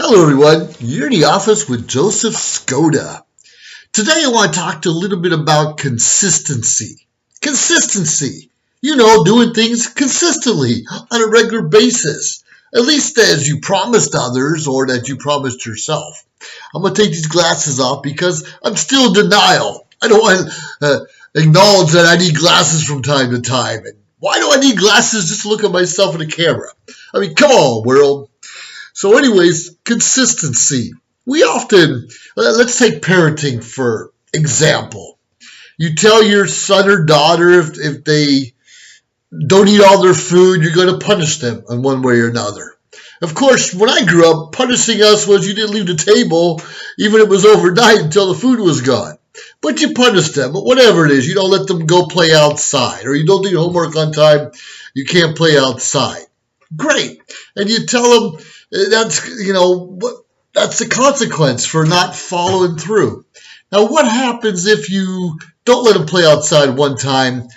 Hello everyone, you're in the office with Joseph Skoda. Today I want to talk to a little bit about consistency. Consistency. Doing things consistently on a regular basis. At least as you promised others or that you promised yourself. I'm going to take these glasses off because I'm still in denial. I don't want to acknowledge that I need glasses from time to time. And why do I need glasses just to look at myself in the camera? I mean, come on, world. So anyways, consistency. We often, let's take parenting for example. You tell your son or daughter if they don't eat all their food, you're going to punish them in one way or another. Of course, when I grew up, punishing us was you didn't leave the table, even if it was overnight until the food was gone. But you punish them, but whatever it is, you don't let them go play outside, or you don't do your homework on time, you can't play outside. Great. And you tell them, that's the consequence for not following through. Now, what happens if you don't let them play outside one time,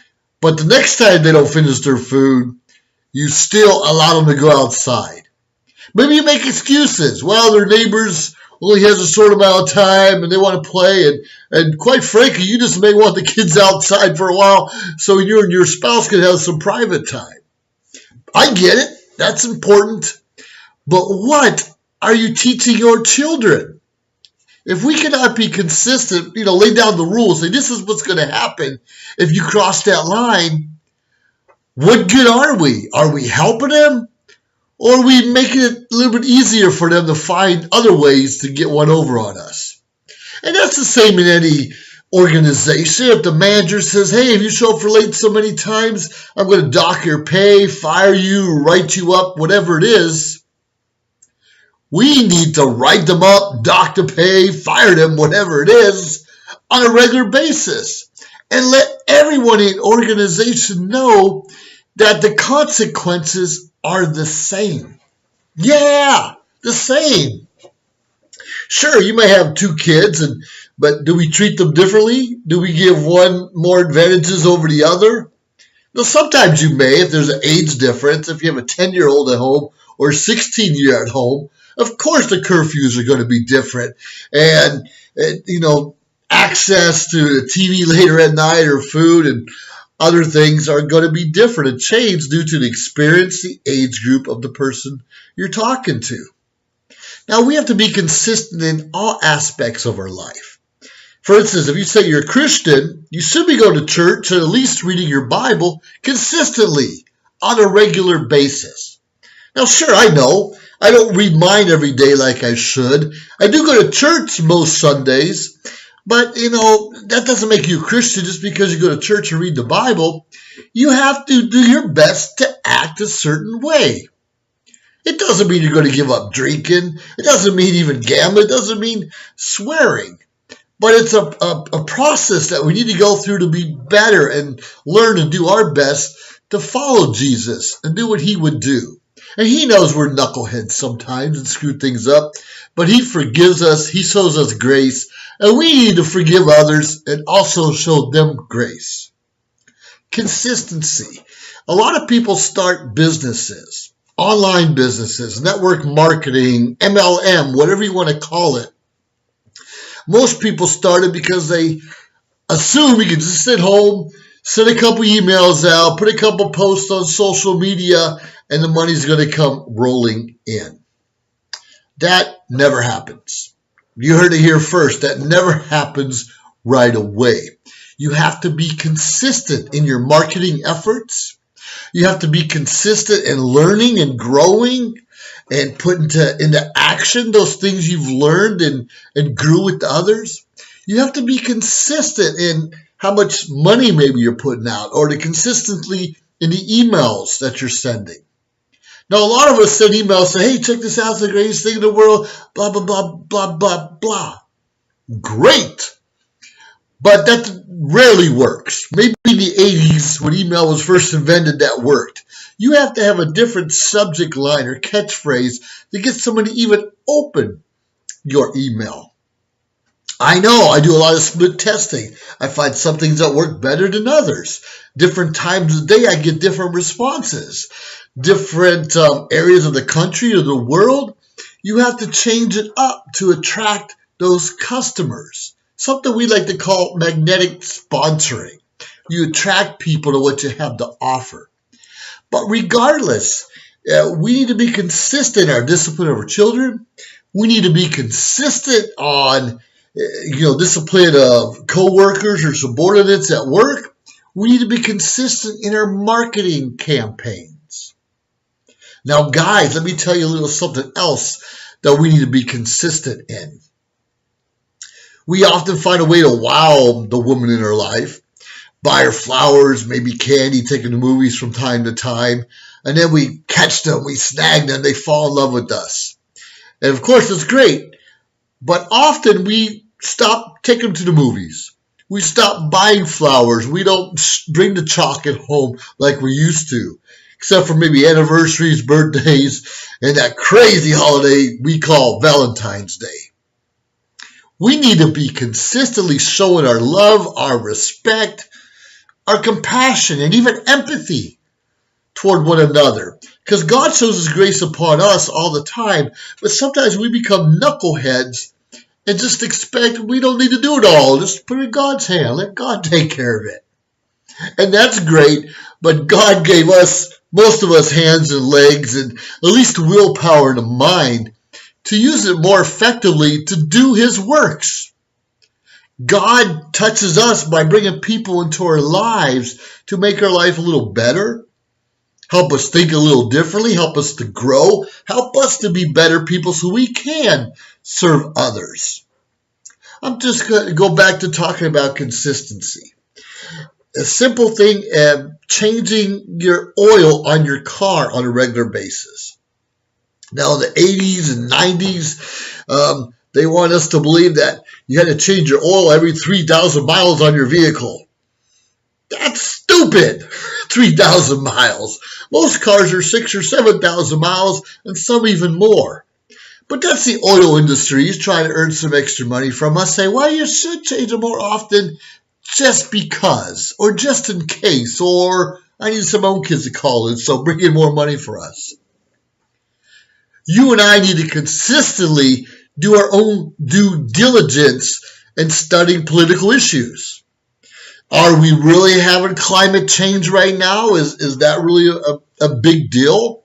but the next time they don't finish their food, you still allow them to go outside? Maybe you make excuses. Well, their neighbors only has a short amount of time and they want to play. And quite frankly, you just may want the kids outside for a while so you and your spouse can have some private time. I get it. That's important. But what are you teaching your children? If we cannot be consistent, lay down the rules, say this is what's going to happen if you cross that line, what good are we? Are we helping them? Or are we making it a little bit easier for them to find other ways to get one over on us? And that's the same in any organization. If the manager says, hey, if you show up for late so many times, I'm going to dock your pay, fire you, write you up, whatever it is. We need to write them up, dock the pay, fire them, whatever it is, on a regular basis. And let everyone in the organization know that the consequences are the same. Yeah, the same. Sure, you may have two kids, but do we treat them differently? Do we give one more advantages over the other? Now, sometimes you may, if there's an age difference, if you have a 10-year-old at home or a 16-year at home, of course the curfews are going to be different. And, access to the TV later at night or food and other things are going to be different and change due to the experience, the age group of the person you're talking to. Now, we have to be consistent in all aspects of our life. For instance, if you say you're a Christian, you should be going to church and at least reading your Bible consistently on a regular basis. Now, sure, I know I don't read mine every day like I should. I do go to church most Sundays, but, that doesn't make you a Christian just because you go to church and read the Bible. You have to do your best to act a certain way. It doesn't mean you're going to give up drinking. It doesn't mean even gambling. It doesn't mean swearing. But it's a process that we need to go through to be better and learn and do our best to follow Jesus and do what he would do. And he knows we're knuckleheads sometimes and screw things up, but he forgives us, he shows us grace, and we need to forgive others and also show them grace. Consistency. A lot of people start businesses, online businesses, network marketing, MLM, whatever you want to call it. Most people started because they assume you can just sit home, send a couple emails out, put a couple posts on social media, and the money's going to come rolling in. That never happens. You heard it here first. That never happens right away. You have to be consistent in your marketing efforts. You have to be consistent in learning and growing and put into action those things you've learned and grew with others. You have to be consistent in how much money maybe you're putting out or to consistently in the emails that you're sending. Now, a lot of us send emails say, hey, check this out, it's the greatest thing in the world, blah, blah, blah, blah, blah, blah. Great. But that rarely works. Maybe in the 80s when email was first invented, that worked. You have to have a different subject line or catchphrase to get somebody to even open your email. I know I do a lot of split testing. I find some things that work better than others. Different times of the day, I get different responses. Different areas of the country or the world, You have to change it up to attract those customers. Something we like to call magnetic sponsoring. You attract people to what you have to offer. But regardless, we need to be consistent in our discipline of our children. We need to be consistent on, discipline of coworkers or subordinates at work. We need to be consistent in our marketing campaigns. Now, guys, let me tell you a little something else that we need to be consistent in. We often find a way to wow the woman in our life, buy her flowers, maybe candy, take her to movies from time to time, and then we catch them, we snag them, they fall in love with us. And of course, it's great, but often we stop taking them to the movies. We stop buying flowers. We don't bring the chocolate home like we used to, except for maybe anniversaries, birthdays, and that crazy holiday we call Valentine's Day. We need to be consistently showing our love, our respect, our compassion, and even empathy toward one another. Because God shows His grace upon us all the time, but sometimes we become knuckleheads and just expect we don't need to do it all. Just put it in God's hand. Let God take care of it. And that's great, but God gave us, most of us, hands and legs and at least willpower and a mind to use it more effectively to do His works. God touches us by bringing people into our lives to make our life a little better, help us think a little differently, help us to grow, help us to be better people so we can serve others. I'm just going to go back to talking about consistency. A simple thing, changing your oil on your car on a regular basis. Now, in the 80s and 90s, they want us to believe that you had to change your oil every 3,000 miles on your vehicle. That's stupid, 3,000 miles. Most cars are 6,000 or 7,000 miles, and some even more. But that's the oil industry trying to earn some extra money from us. Say, well, you should change it more often just because, or just in case, or I need some own kids to call in, so bring in more money for us. You and I need to consistently do our own due diligence in studying political issues. Are we really having climate change right now? Is that really a big deal?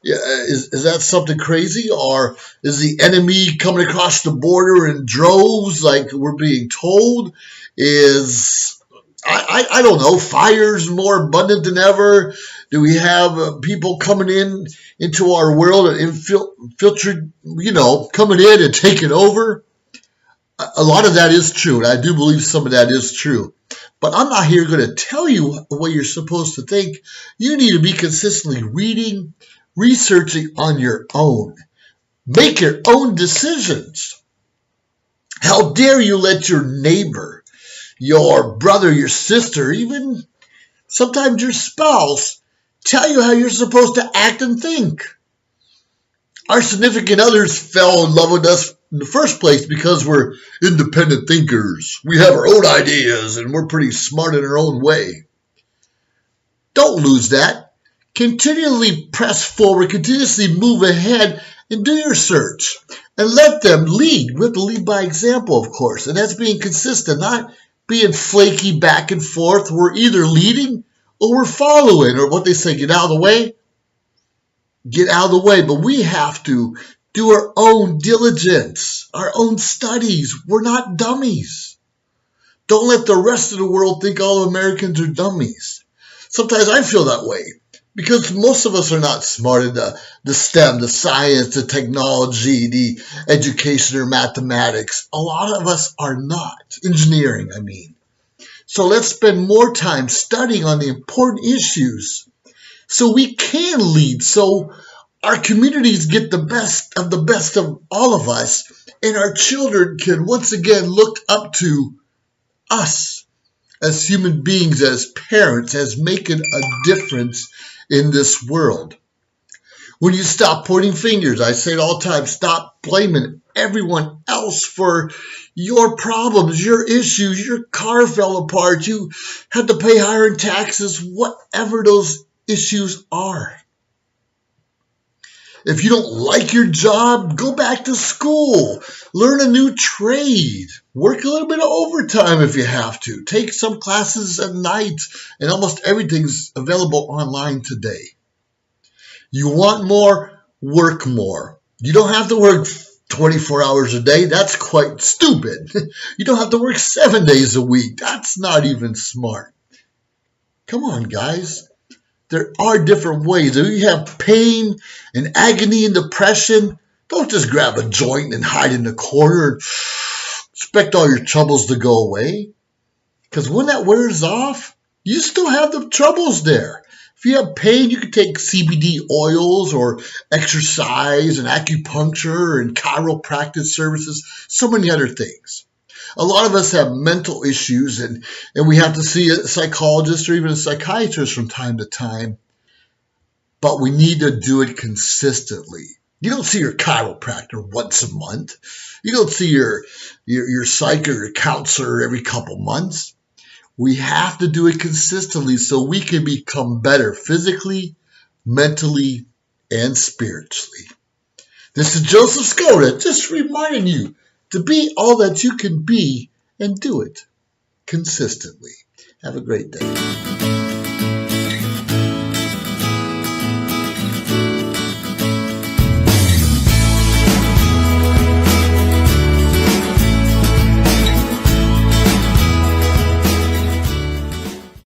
Is that something crazy? Or is the enemy coming across the border in droves like we're being told? I don't know, fires more abundant than ever? Do we have people coming into our world and infiltrate, coming in and taking over? A lot of that is true, and I do believe some of that is true. But I'm not here going to tell you what you're supposed to think. You need to be consistently reading, researching on your own. Make your own decisions. How dare you let your neighbor, your brother, your sister, even sometimes your spouse, tell you how you're supposed to act and think? Our significant others fell in love with us in the first place because we're independent thinkers. We have our own ideas and we're pretty smart in our own way. Don't lose that. Continually press forward, continuously move ahead and do your search. And let them lead. We have to lead by example, of course. And that's being consistent, not being flaky back and forth. We're either leading or we're following, or what they say, get out of the way. Get out of the way. But we have to do our own diligence, our own studies. We're not dummies. Don't let the rest of the world think all Americans are dummies. Sometimes I feel that way because most of us are not smart in the STEM, the science, the technology, the education or mathematics. A lot of us are not. Engineering, I mean. So let's spend more time studying on the important issues so we can lead, so our communities get the best of all of us, and our children can once again look up to us as human beings, as parents, as making a difference in this world. When you stop pointing fingers, I say it all the time, stop blaming everyone else for your problems, your issues, your car fell apart, you had to pay higher taxes, whatever those issues are. If you don't like your job, go back to school. Learn a new trade. Work a little bit of overtime if you have to. Take some classes at night, and almost everything's available online today. You want more? Work more. You don't have to work 24 hours a day. That's quite stupid. You don't have to work 7 days a week. That's not even smart. Come on, guys. There are different ways. If you have pain and agony and depression, don't just grab a joint and hide in the corner and expect all your troubles to go away. Because when that wears off, you still have the troubles there. If you have pain, you can take CBD oils or exercise and acupuncture and chiropractic services, so many other things. A lot of us have mental issues, and we have to see a psychologist or even a psychiatrist from time to time, but we need to do it consistently. You don't see your chiropractor once a month. You don't see your psych or your counselor every couple months. We have to do it consistently so we can become better physically, mentally, and spiritually. This is Joseph Skoda, just reminding you to be all that you can be and do it consistently. Have a great day.